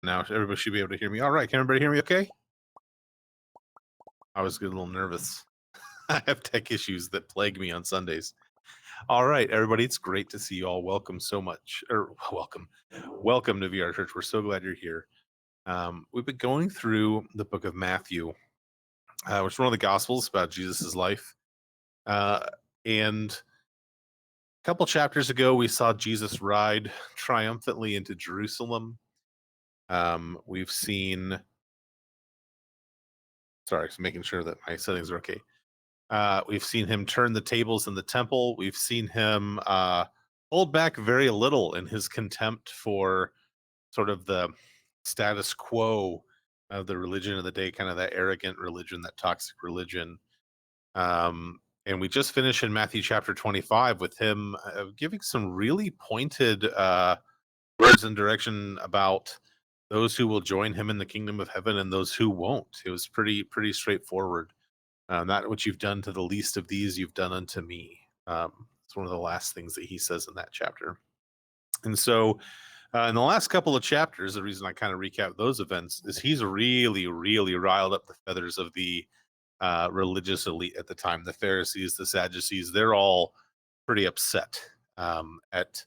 now. Everybody should be able to hear me. All right, can everybody hear me okay? I was getting a little nervous. I have tech issues that plague me on Sundays. All right, everybody, it's great to see you all. Welcome so much, or welcome to VRChurch. We're so glad you're here. We've been going through the book of Matthew, which is one of the Gospels about Jesus's life. And a couple chapters ago, we saw Jesus ride triumphantly into Jerusalem. We've seen, sorry, just making sure that my settings are okay. We've seen him turn the tables in the temple. We've seen him hold back very little in his contempt for sort of the status quo of the religion of the day, kind of that arrogant religion, that toxic religion. And we just finished in Matthew chapter 25 with him giving some really pointed words and direction about those who will join him in the kingdom of heaven and those who won't. It was pretty straightforward. Not what you've done to the least of these, you've done unto me. It's one of the last things that he says in that chapter. And so in the last couple of chapters, the reason I kind of recap those events is he's really riled up the feathers of the religious elite at the time. The Pharisees, the Sadducees, they're all pretty upset at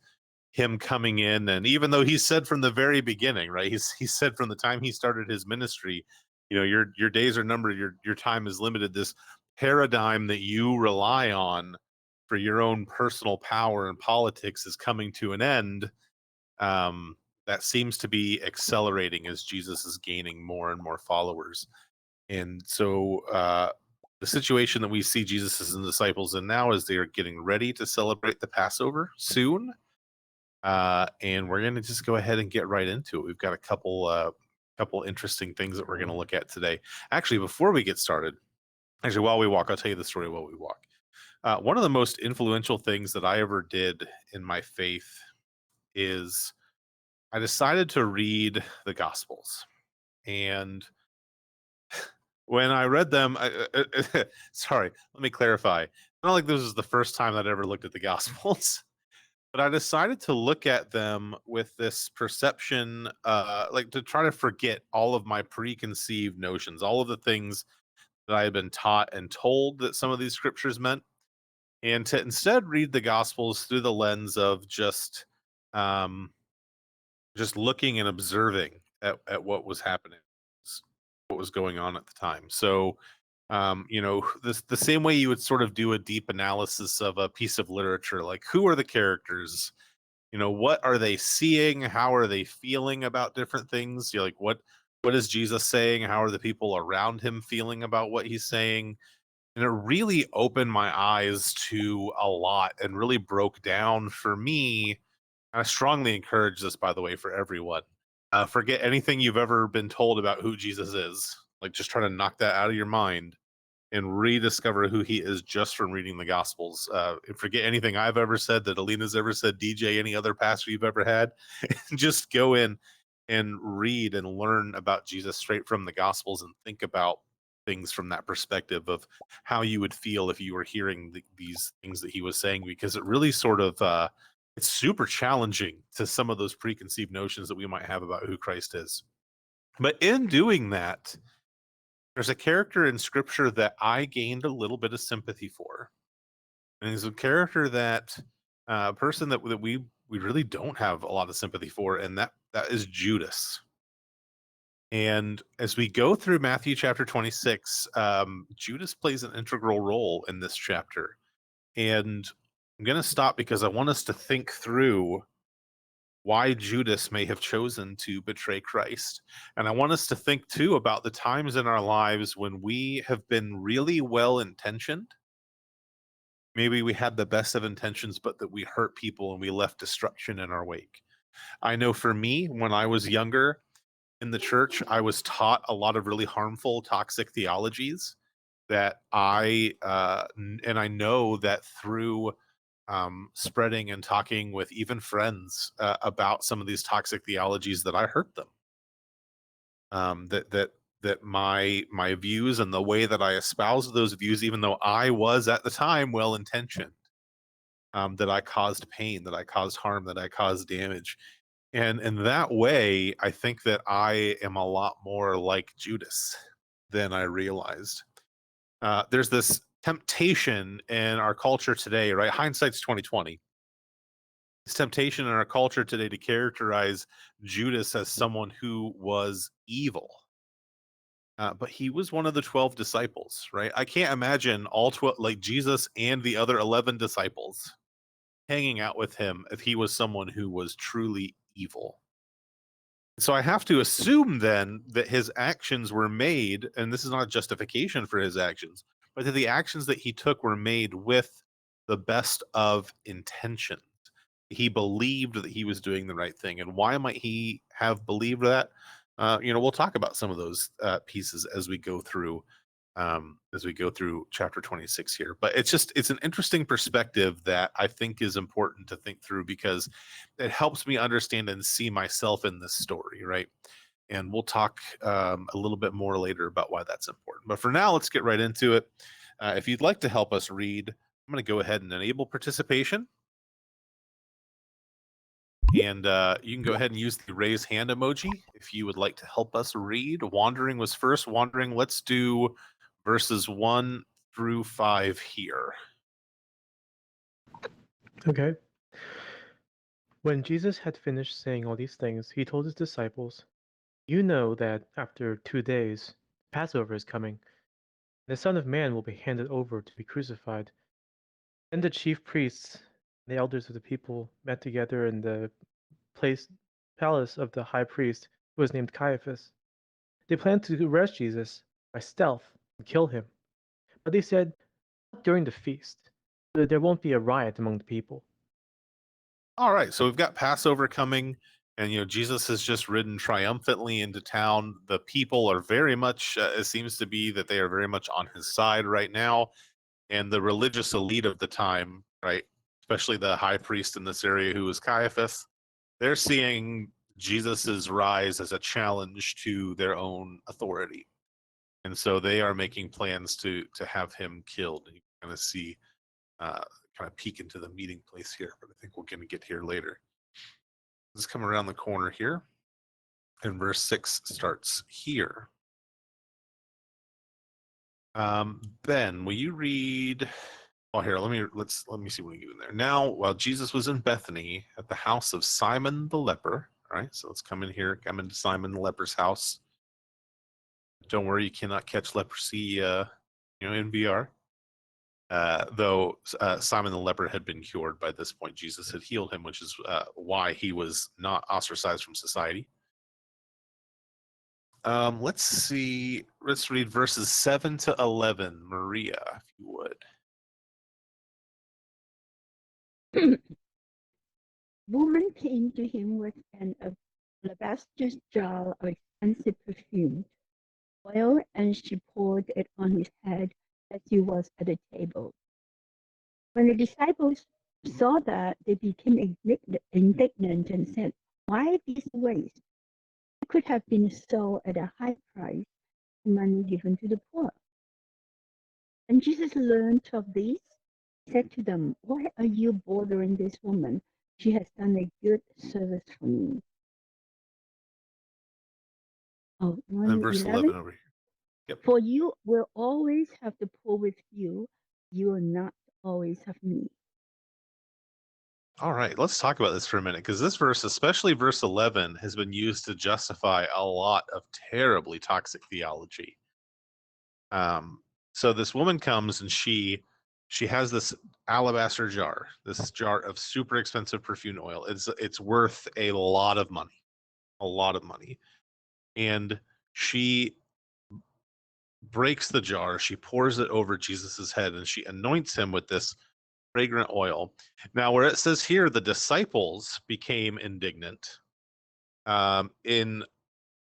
him coming in. And even though he said from the very beginning, right, he said from the time he started his ministry, you know, your days are numbered, your time is limited. This paradigm that you rely on for your own personal power and politics is coming to an end. That seems to be accelerating as Jesus is gaining more and more followers. And so the situation that we see Jesus and disciples in now is they are getting ready to celebrate the Passover soon. And we're going to just go ahead and get right into it. We've got a couple interesting things that we're going to look at today. Actually, before we get started, while we walk, I'll tell you the story while we walk. One of the most influential things that I ever did in my faith is I decided to read the Gospels. And when I read them, sorry, let me clarify. Not like this was the first time I'd ever looked at the Gospels. But I decided to look at them with this perception, like to try to forget all of my preconceived notions, all of the things that I had been taught and told that some of these scriptures meant, and to instead read the Gospels through the lens of um, just looking and observing at what was happening, what was going on at the time. So, you know, the same way you would sort of do a deep analysis of a piece of literature, like who are the characters? You know, what are they seeing? How are they feeling about different things? You're like, what is Jesus saying? How are the people around him feeling about what he's saying? And it really opened my eyes to a lot and really broke down for me. I strongly encourage this, by the way, for everyone. Forget anything you've ever been told about who Jesus is. Like, just try to knock that out of your mind and rediscover who he is just from reading the Gospels. And forget anything I've ever said, that Alina's ever said, DJ, any other pastor you've ever had. Just go in and read and learn about Jesus straight from the Gospels and think about things from that perspective of how you would feel if you were hearing these things that he was saying, because it really sort of it's super challenging to some of those preconceived notions that we might have about who Christ is. But in doing that, there's a character in scripture that I gained a little bit of sympathy for. And he's a character that person that we really don't have a lot of sympathy for, and that is Judas. And as we go through Matthew chapter 26, Judas plays an integral role in this chapter. And I'm going to stop because I want us to think through why Judas may have chosen to betray Christ. And I want us to think too about the times in our lives when we have been really well intentioned. Maybe we had the best of intentions, but that we hurt people and we left destruction in our wake. I know for me, when I was younger in the church, I was taught a lot of really harmful, toxic theologies that I know that through spreading and talking with even friends about some of these toxic theologies, that I hurt them. That my views and the way that I espoused those views, even though I was at the time well intentioned, that I caused pain, that I caused harm, that I caused damage. And in that way, I think that I am a lot more like Judas than I realized. There's this temptation in our culture today, right? Hindsight's 2020. This temptation in our culture today to characterize Judas as someone who was evil. But he was one of the 12 disciples, right? I can't imagine all 12, like Jesus and the other 11 disciples, hanging out with him if he was someone who was truly evil. So I have to assume then that his actions were made, and this is not a justification for his actions, but that the actions that he took were made with the best of intentions. He believed that he was doing the right thing. And why might he have believed that? We'll talk about some of those pieces as we go through chapter 26 here. But it's an interesting perspective that I think is important to think through, because it helps me understand and see myself in this story, right? And we'll talk a little bit more later about why that's important. But for now, let's get right into it. If you'd like to help us read, I'm going to go ahead and enable participation. And you can go ahead and use the raise hand emoji if you would like to help us read. Wandering was first. Wandering, let's do verses 1 through 5 here. Okay. When Jesus had finished saying all these things, he told his disciples, "You know that after 2 days, Passover is coming. The Son of Man will be handed over to be crucified." Then the chief priests and the elders of the people met together in the palace of the high priest, who was named Caiaphas. They planned to arrest Jesus by stealth and kill him. But they said, "Not during the feast, so that there won't be a riot among the people." All right, so we've got Passover coming, and Jesus has just ridden triumphantly into town. The people are very much, it seems to be that they are very much on his side right now, and the religious elite of the time, right, especially the high priest in this area, who was Caiaphas, they're seeing Jesus's rise as a challenge to their own authority, and so they are making plans to have him killed. And you kind of see kind of peek into the meeting place here, but I think we're going to get here later. Let's come around the corner here, and verse 6 starts here. Ben, will you read? Oh, here, let me see what we do in there. Now, while Jesus was in Bethany at the house of Simon the leper, all right, so let's come in here, come into Simon the leper's house. Don't worry, you cannot catch leprosy, in VR. Though Simon the leper had been cured by this point. Jesus had healed him, which is why he was not ostracized from society. Let's see. Let's read verses 7 to 11. Maria, if you would. Woman came to him with an alabaster jar of expensive perfume, oil, and she poured it on his head as he was at the table. When the disciples saw that, they became indignant and said, "Why this waste? It could have been sold at a high price and money given to the poor." And Jesus learned of this, said to them, "Why are you bothering this woman? She has done a good service for me." Oh, And verse 11 over here. Yep. For you will always have the poor with you. You will not always have me. All right, let's talk about this for a minute, because this verse, especially verse 11, has been used to justify a lot of terribly toxic theology. So this woman comes and she has this alabaster jar, this jar of super expensive perfume oil. It's worth a lot of money, and she breaks the jar. She pours it over Jesus's head, and she anoints him with this fragrant oil. Now, where it says here, the disciples became indignant. In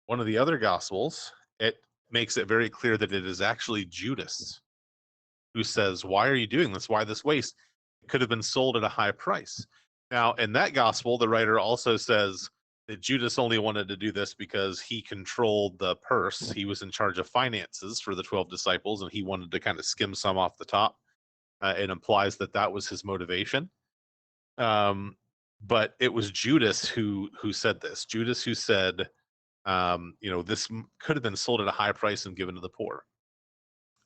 one of the other gospels, it makes it very clear that it is actually Judas who says, "Why are you doing this? Why this waste? It could have been sold at a high price." Now, in that gospel, the writer also says that Judas only wanted to do this because he controlled the purse. He was in charge of finances for the 12 disciples, and he wanted to kind of skim some off the top. It implies that that was his motivation. but it was Judas who said this. Judas who said, this could have been sold at a high price and given to the poor.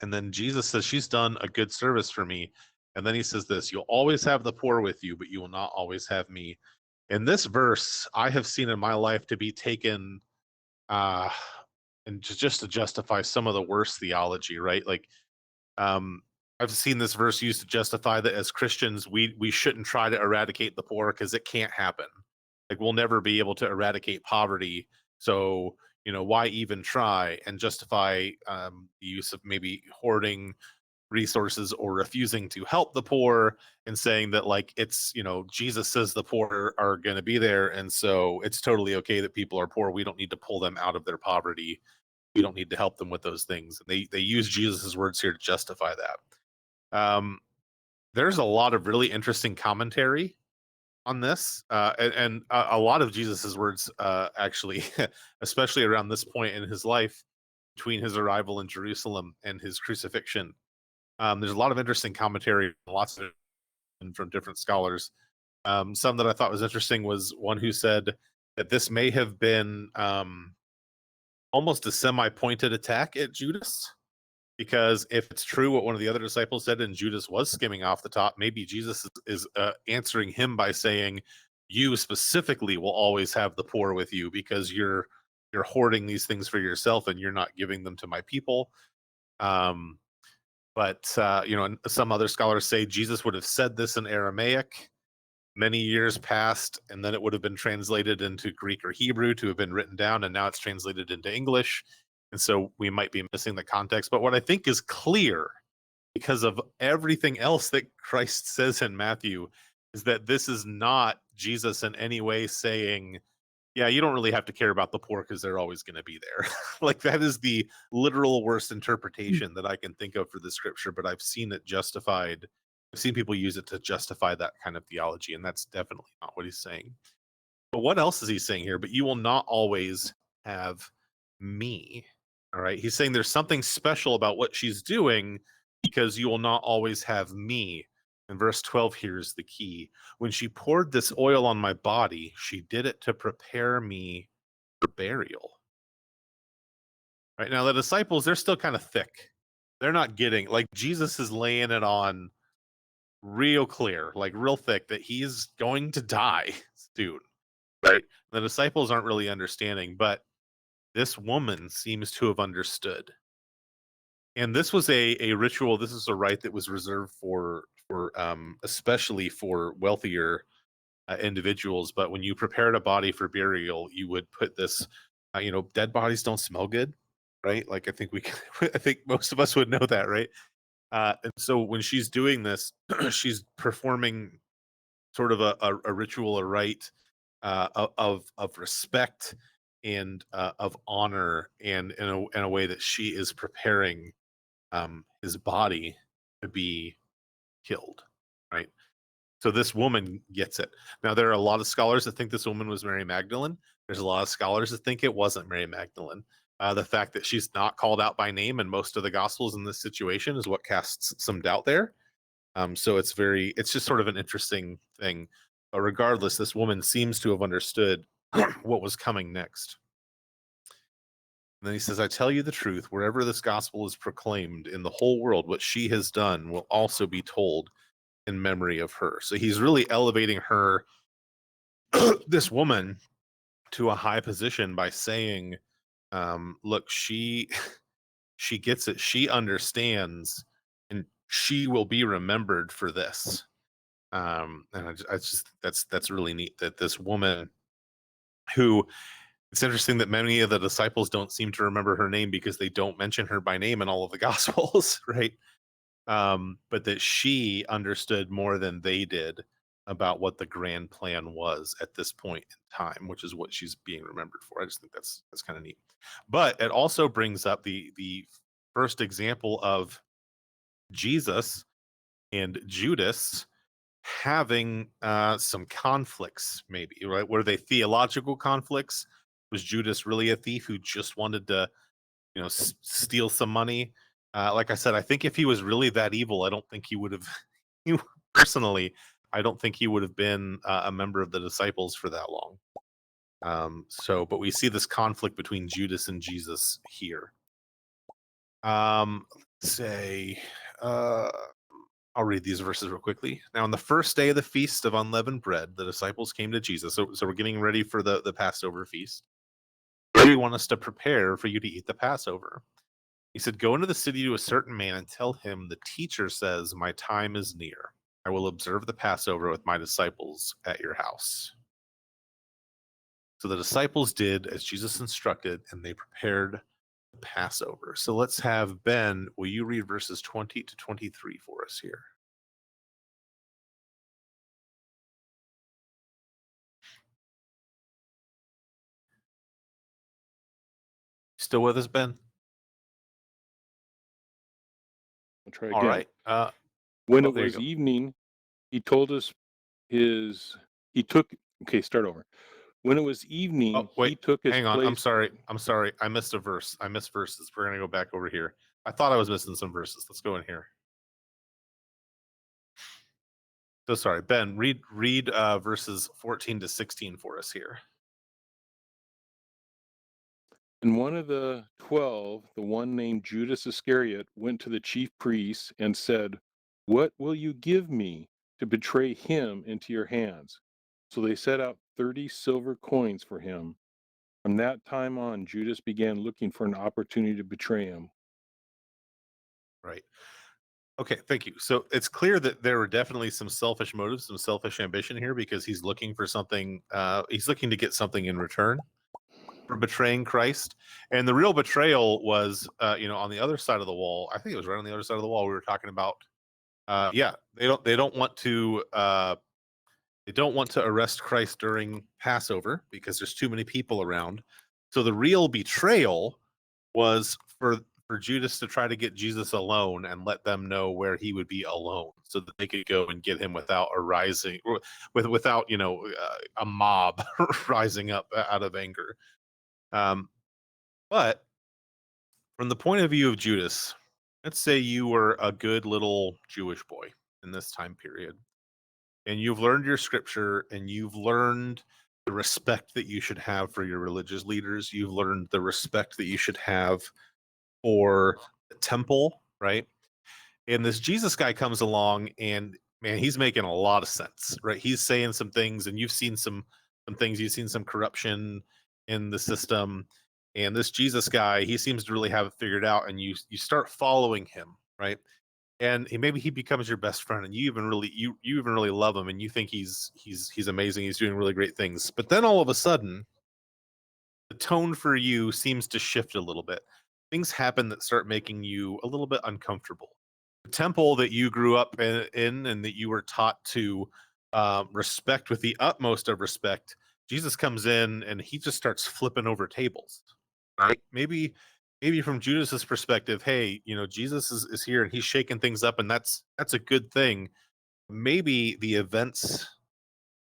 And then Jesus says, she's done a good service for me. And then he says this, you'll always have the poor with you, but you will not always have me. In this verse, I have seen in my life to be taken and just to justify some of the worst theology, right? Like, I've seen this verse used to justify that as Christians, we shouldn't try to eradicate the poor because it can't happen. Like, we'll never be able to eradicate poverty. So, why even try, and justify the use of maybe hoarding resources or refusing to help the poor, and saying that, like, it's, Jesus says the poor are going to be there. And so it's totally okay that people are poor. We don't need to pull them out of their poverty. We don't need to help them with those things. They use Jesus's words here to justify that. There's a lot of really interesting commentary on this, and a lot of Jesus's words, actually, especially around this point in his life, between his arrival in Jerusalem and his crucifixion. There's a lot of interesting commentary, lots of from different scholars. Some that I thought was interesting was one who said that this may have been almost a semi-pointed attack at Judas, because if it's true what one of the other disciples said and Judas was skimming off the top, maybe Jesus is answering him by saying, you specifically will always have the poor with you because you're hoarding these things for yourself and you're not giving them to my people. But some other scholars say Jesus would have said this in Aramaic many years past, and then it would have been translated into Greek or Hebrew to have been written down, and now it's translated into English. And so we might be missing the context. But what I think is clear, because of everything else that Christ says in Matthew, is that this is not Jesus in any way saying, yeah, you don't really have to care about the poor because they're always going to be there. Like, that is the literal worst interpretation that I can think of for the scripture, but I've seen it justified. I've seen people use it to justify that kind of theology, and that's definitely not what he's saying. But what else is he saying here? But you will not always have me. All right. He's saying there's something special about what she's doing because you will not always have me. And verse 12 here is the key. When she poured this oil on my body, she did it to prepare me for burial. Right now, the disciples, they're still kind of thick. They're not getting, like, Jesus is laying it on real clear, like real thick, that he's going to die soon. Right. The disciples aren't really understanding, but this woman seems to have understood. And this was a ritual. This is a rite that was reserved for especially for wealthier individuals. But when you prepared a body for burial, you would put this. Dead bodies don't smell good, right? Like, I think I think most of us would know that, right? And so when she's doing this, she's performing sort of a ritual, a rite of respect and of honor, and in a way that she is preparing his body to be killed, right? So this woman gets it. Now, there are a lot of scholars that think this woman was Mary Magdalene. There's a lot of scholars that think it wasn't Mary Magdalene. The fact that she's not called out by name in most of the Gospels in this situation is what casts some doubt there. So it's just sort of an interesting thing. But regardless, this woman seems to have understood what was coming next. And then he says, I tell you the truth, wherever this gospel is proclaimed in the whole world, what she has done will also be told in memory of her. So he's really elevating her, this woman, to a high position by saying, look, she gets it. She understands, and she will be remembered for this. And I just that's really neat that this woman, who, it's interesting that many of the disciples don't seem to remember her name because they don't mention her by name in all of the Gospels, right? But that she understood more than they did about what the grand plan was at this point in time, which is what she's being remembered for. I just think that's kind of neat. But it also brings up the first example of Jesus and Judas having some conflicts, maybe, right? Were they theological conflicts? Was Judas really a thief who just wanted to, steal some money? Like I said, I think if he was really that evil, I don't think he would have, personally, I don't think he would have been a member of the disciples for that long. But we see this conflict between Judas and Jesus here. Let's say, I'll read these verses real quickly. Now, on the first day of the feast of unleavened bread, the disciples came to Jesus. So we're getting ready for the Passover feast. Where do you want us to prepare for you to eat the Passover? He said, go into the city to a certain man and tell him, the teacher says, my time is near. I will observe the Passover with my disciples at your house. So the disciples did as Jesus instructed, and they prepared the Passover. So let's have Ben, will you read verses 20 to 23 for us here? Still with us, Ben? I'll try All again. right. When oh, it there you was go. evening, he told us start over. When it was evening, Oh, wait, he took his hang on. I'm place. sorry. I missed a verse. I missed verses. We're going to go back over here. I thought I was missing some verses. Let's go in here. So sorry, Ben, read verses 14 to 16 for us here. And one of the 12, the one named Judas Iscariot, went to the chief priests and said, what will you give me to betray him into your hands? So they set out 30 silver coins for him. From that time on, Judas began looking for an opportunity to betray him. Right. Okay, thank you. So it's clear that there were definitely some selfish motives, some selfish ambition here, because he's looking for something. He's looking to get something in return for betraying Christ. And the real betrayal was, on the other side of the wall. I think it was right on the other side of the wall. We were talking about. They don't want to. They don't want to arrest Christ during Passover because there's too many people around. So the real betrayal was for Judas to try to get Jesus alone and let them know where he would be alone, so that they could go and get him without without a mob rising up out of anger. But from the point of view of Judas, let's say you were a good little Jewish boy in this time period, and you've learned your scripture, and you've learned the respect that you should have for your religious leaders. You've learned the respect that you should have for the temple, right? And this Jesus guy comes along, and man, he's making a lot of sense, right? He's saying some things, and you've seen some things. You've seen some corruption in the system, and this Jesus guy, he seems to really have it figured out. And you start following him, right? And maybe he becomes your best friend, and you even really love him, and you think he's amazing. He's doing really great things. But then all of a sudden, the tone for you seems to shift a little bit. Things happen that start making you a little bit uncomfortable. The temple that you grew up in and that you were taught to respect with the utmost of respect, Jesus comes in and he just starts flipping over tables. Right? Maybe from Judas's perspective, hey, Jesus is here and he's shaking things up, and that's a good thing. Maybe the events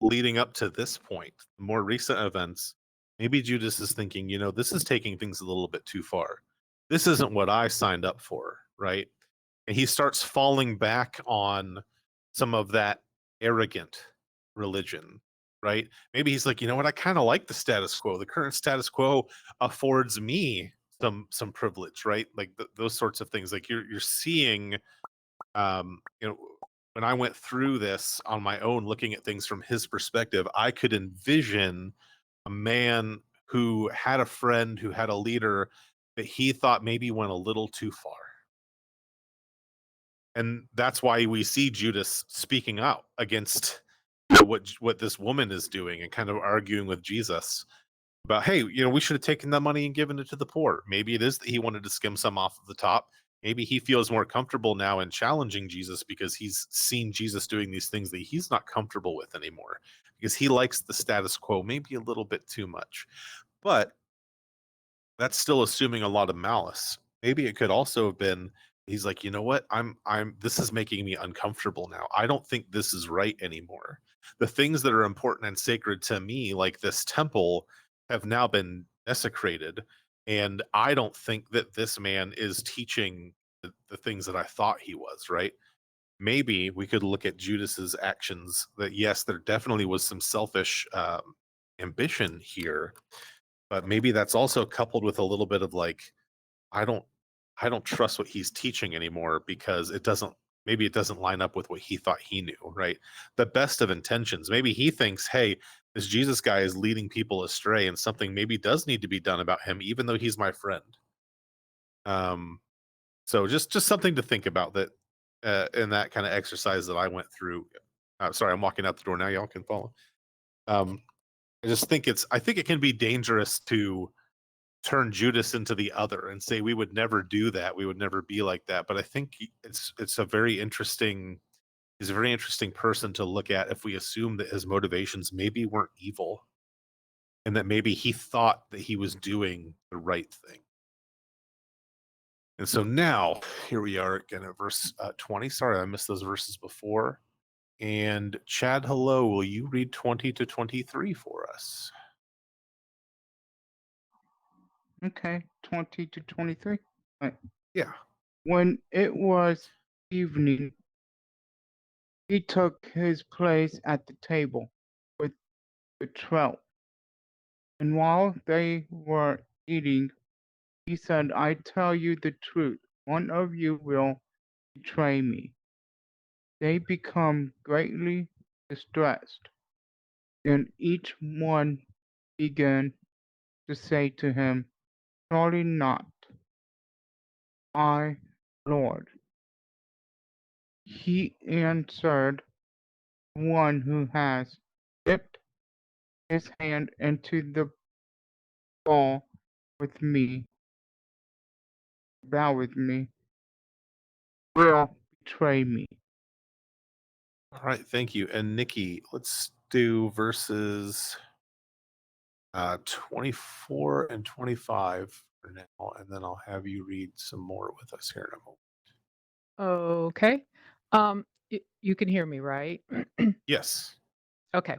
leading up to this point, more recent events, maybe Judas is thinking, this is taking things a little bit too far. This isn't what I signed up for, right? And he starts falling back on some of that arrogant religion, right? Maybe he's like, you know what, I kind of like the status quo. The current status quo affords me some privilege, right? Like those sorts of things. Like you're seeing, you know, when I went through this on my own, looking at things from his perspective, I could envision a man who had a friend, who had a leader that he thought maybe went a little too far. And that's why we see Judas speaking out against what this woman is doing, and kind of arguing with Jesus about, hey, we should have taken that money and given it to the poor. Maybe it is that he wanted to skim some off of the top. Maybe he feels more comfortable now in challenging Jesus because he's seen Jesus doing these things that he's not comfortable with anymore, because he likes the status quo maybe a little bit too much. But that's still assuming a lot of malice. Maybe it could also have been, he's like, you know what, this is making me uncomfortable now. I don't think this is right anymore. The things that are important and sacred to me, like this temple, have now been desecrated, and I don't think that this man is teaching the things that I thought he was, right? maybe we could look at Judas's actions. That yes, there definitely was some selfish ambition here, but maybe that's also coupled with a little bit of like, I don't trust what he's teaching anymore because it doesn't line up with what he thought he knew, right? The best of intentions. Maybe he thinks, hey, this Jesus guy is leading people astray and something maybe does need to be done about him, even though he's my friend. So just something to think about that in that kind of exercise that I went through. Sorry, I'm walking out the door now. Y'all can follow. I just think I think it can be dangerous to turn Judas into the other and say we would never do that, we would never be like that. But I think it's a very interesting he's a very interesting person to look at if we assume that his motivations maybe weren't evil and that maybe he thought that he was doing the right thing. And so now here we are again at verse 20. Sorry, I missed those verses before. And Chad, hello, will you read 20 to 23 for us? Okay, 20 to 23. Right. Yeah. When it was evening, he took his place at the table with the 12. And while they were eating, he said, I tell you the truth, one of you will betray me. They become greatly distressed. Then each one began to say to him, surely not I, Lord. He answered, one who has dipped his hand into the bowl with me, will betray me. All right, thank you. And Nikki, let's do verses 24 and 25 for now, and then I'll have you read some more with us here in a moment. Okay. You can hear me, right? Yes. Okay.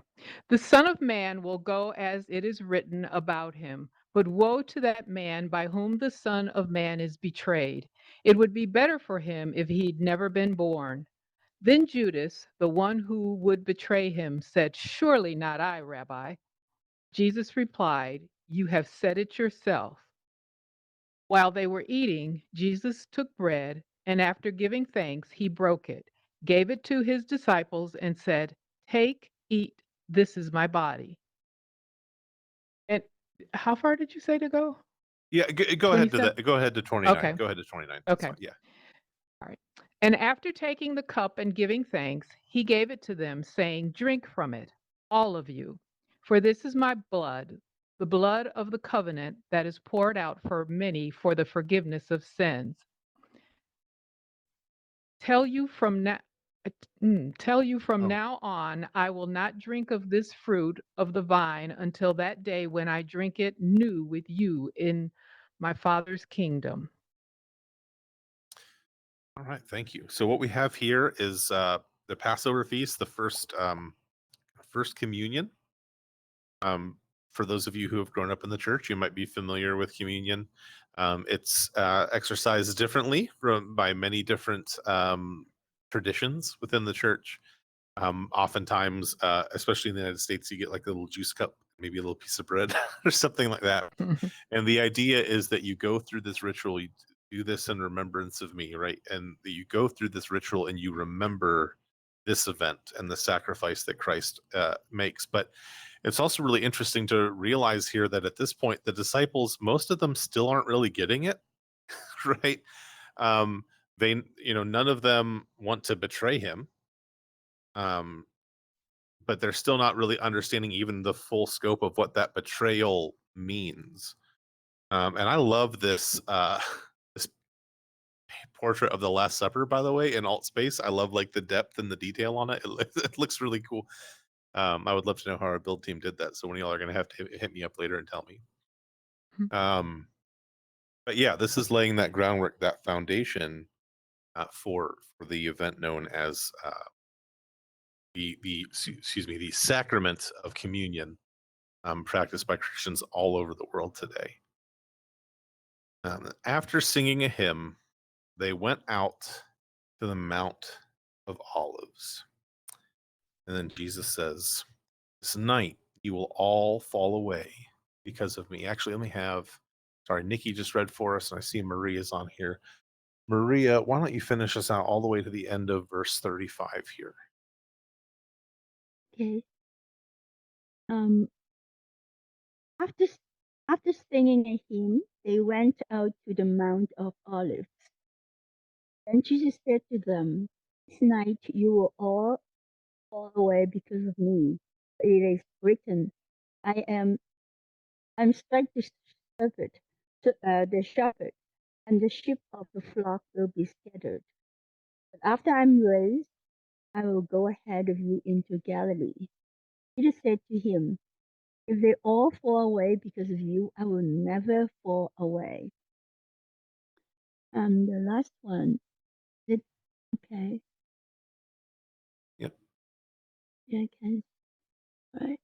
The Son of Man will go as it is written about him, but woe to that man by whom the Son of Man is betrayed. It would be better for him if he'd never been born. Then Judas, the one who would betray him, said, surely not I, Rabbi. Jesus replied, you have said it yourself. While they were eating, Jesus took bread, and after giving thanks, he broke it, gave it to his disciples, and said, take, eat, this is my body. And how far did you say to go? Yeah, go ahead to 27? that. Go ahead to 29. Okay. Go ahead to 29. That's Okay. fine. Yeah. All right. And after taking the cup and giving thanks, he gave it to them, saying, drink from it, all of you, for this is my blood, the blood of the covenant that is poured out for many for the forgiveness of sins. Tell you from now. Tell you from Oh, now on, I will not drink of this fruit of the vine until that day when I drink it new with you in my Father's kingdom. all right. Thank you. So what we have here is the Passover feast, the first communion. For those of you who have grown up in the church, you might be familiar with communion. It's exercised differently by many different traditions within the church. Oftentimes, especially in the United States, you get like a little juice cup, maybe a little piece of bread or something like that. And the idea is that you go through this ritual, you do this in remembrance of me, right? And that you go through this ritual and you remember this event and the sacrifice that Christ makes. But it's also really interesting to realize here that at this point, the disciples, most of them still aren't really getting it, right? They, none of them want to betray him. But they're still not really understanding even the full scope of what that betrayal means. And I love this this portrait of the Last Supper, by the way, in Altspace. I love like the depth and the detail on it. It looks really cool. I would love to know how our build team did that. So when y'all are going to have to hit me up later and tell me. But yeah, this is laying that groundwork, that foundation for the event known as the sacrament of communion, practiced by Christians all over the world today. After singing a hymn, they went out to the Mount of olives. And then Jesus says, this night you will all fall away because of me. Actually, sorry, Nikki just read for us, and I see Maria's on here. Maria, why don't you finish us out all the way to the end of verse 35 here? Okay. After after singing a hymn, they went out to the Mount of Olives. Then Jesus said to them, this night you will all fall away because of me. It is written, I'm strike the shepherd, and the sheep of the flock will be scattered. But after I'm raised, I will go ahead of you into Galilee. Peter said to him, if they all fall away because of you, I will never fall away. And the last one, okay. Yep. Yeah, I can. Right.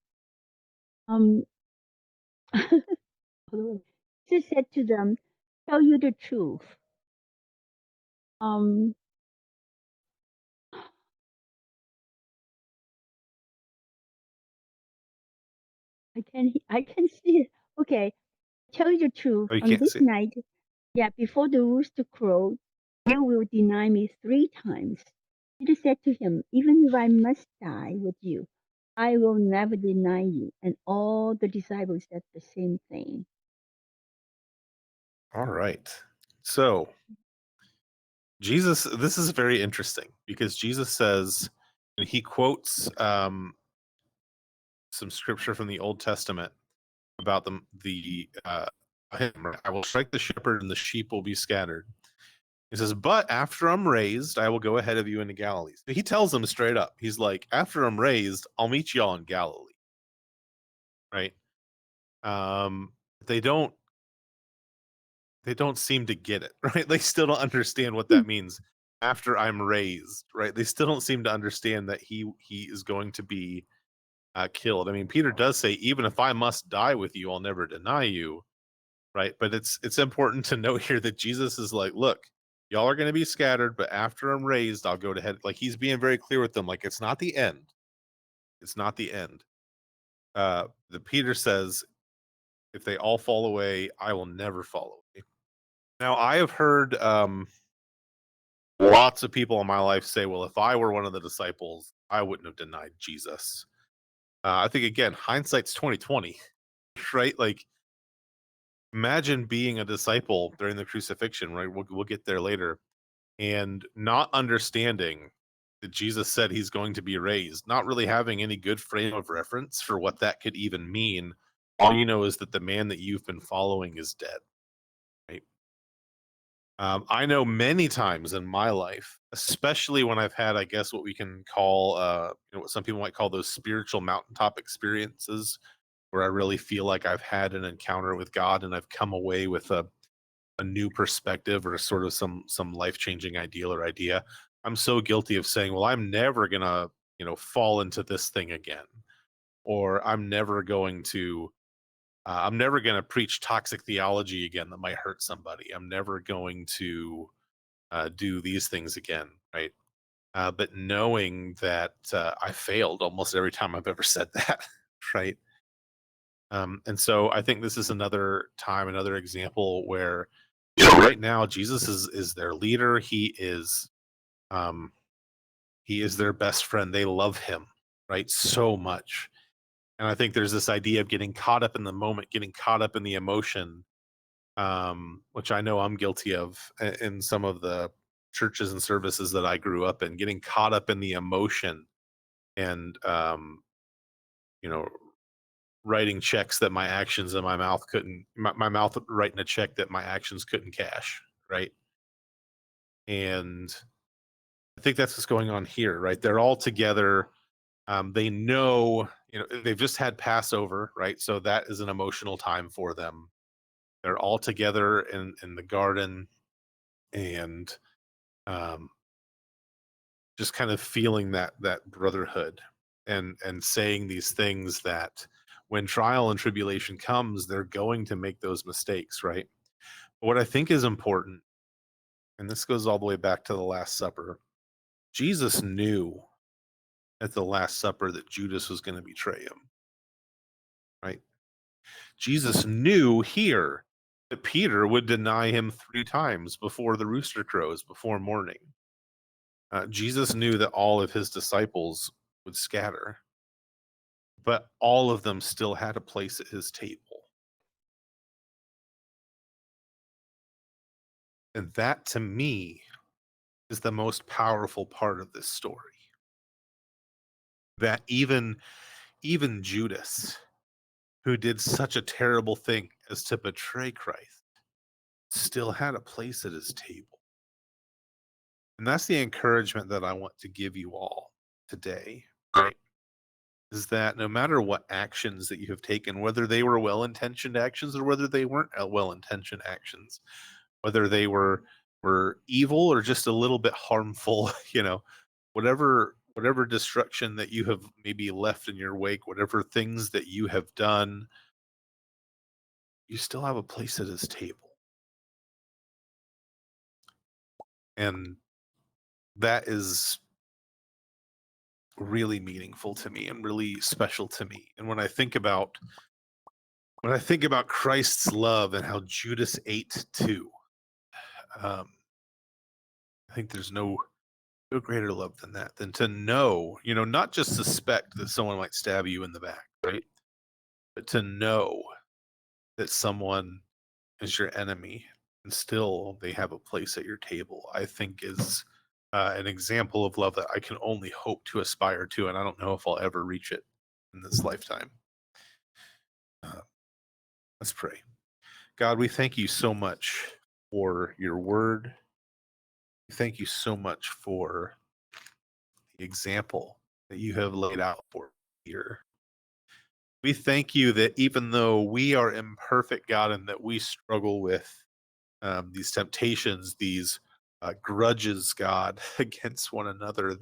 She said to them, tell you the truth. Um, I can see it. Okay, tell you the truth. Oh, you On can't this see. night, before the rooster crows, you will deny me 3 times. Peter said to him, even if I must die with you, I will never deny you. And all the disciples said the same thing. All right. So Jesus, this is very interesting because Jesus says, and he quotes some scripture from the Old Testament about I will strike the shepherd and the sheep will be scattered. He says, but after I'm raised, I will go ahead of you into Galilee. He tells them straight up. He's like, after I'm raised, I'll meet y'all in Galilee. Right? They don't seem to get it, right? They still don't understand what that means. After I'm raised, right? They still don't seem to understand that he is going to be killed. I mean, Peter does say, even if I must die with you, I'll never deny you, right? But it's important to note here that Jesus is like, look, y'all are going to be scattered, but after I'm raised, I'll go to head. Like, he's being very clear with them, like, it's not the end. It's not the end. The Peter says, if they all fall away, I will never fall away. Now, I have heard lots of people in my life say, well, if I were one of the disciples, I wouldn't have denied Jesus. I think, again, hindsight's 2020, right? Like, imagine being a disciple during the crucifixion, right? We'll get there later, and not understanding that Jesus said he's going to be raised, not really having any good frame of reference for what that could even mean. All you know is that the man that you've been following is dead, right? I know many times in my life, especially when I've had, I guess, what we can call, what some people might call those spiritual mountaintop experiences, where I really feel like I've had an encounter with God and I've come away with a new perspective or sort of some life-changing ideal or idea. I'm so guilty of saying, well, I'm never gonna, fall into this thing again, or I'm never going to preach toxic theology again that might hurt somebody. I'm never going to do these things again, right? But knowing that I failed almost every time I've ever said that, right? And so I think this is another time, another example where, right now Jesus is their leader. He is their best friend. They love him, right, so much. And I think there's this idea of getting caught up in the moment, getting caught up in the emotion, which I know I'm guilty of in some of the churches and services that I grew up in, getting caught up in the emotion and you know writing checks that my actions and my mouth couldn't, my mouth writing a check that my actions couldn't cash, right? And I think that's what's going on here, right? They're all together. They know, they've just had Passover, right? So that is an emotional time for them. They're all together in the garden, and just kind of feeling that brotherhood, and saying these things that when trial and tribulation comes, they're going to make those mistakes, right? But what I think is important, and this goes all the way back to the Last Supper, Jesus knew at the Last Supper that Judas was going to betray him, right? Jesus knew here that Peter would deny him 3 times before the rooster crows, before morning. Jesus knew that all of his disciples would scatter, but all of them still had a place at his table. And that, to me, is the most powerful part of this story. That even Judas, who did such a terrible thing as to betray Christ, still had a place at his table. And that's the encouragement that I want to give you all today, right? Is that no matter what actions that you have taken, whether they were well-intentioned actions or whether they weren't well-intentioned actions, whether they were evil or just a little bit harmful, whatever destruction that you have maybe left in your wake, whatever things that you have done, you still have a place at his table. And that is really meaningful to me and really special to me. And when I think about Christ's love and how Judas ate too, I think there's no greater love than that, than to know, not just suspect that someone might stab you in the back, right? But to know that someone is your enemy and still they have a place at your table, I think is an example of love that I can only hope to aspire to, and I don't know if I'll ever reach it in this lifetime. Let's pray. God, we thank you so much for your word. Thank you so much for the example that you have laid out for here. We thank you that even though we are imperfect, God, and that we struggle with these temptations, these grudges, God, against one another,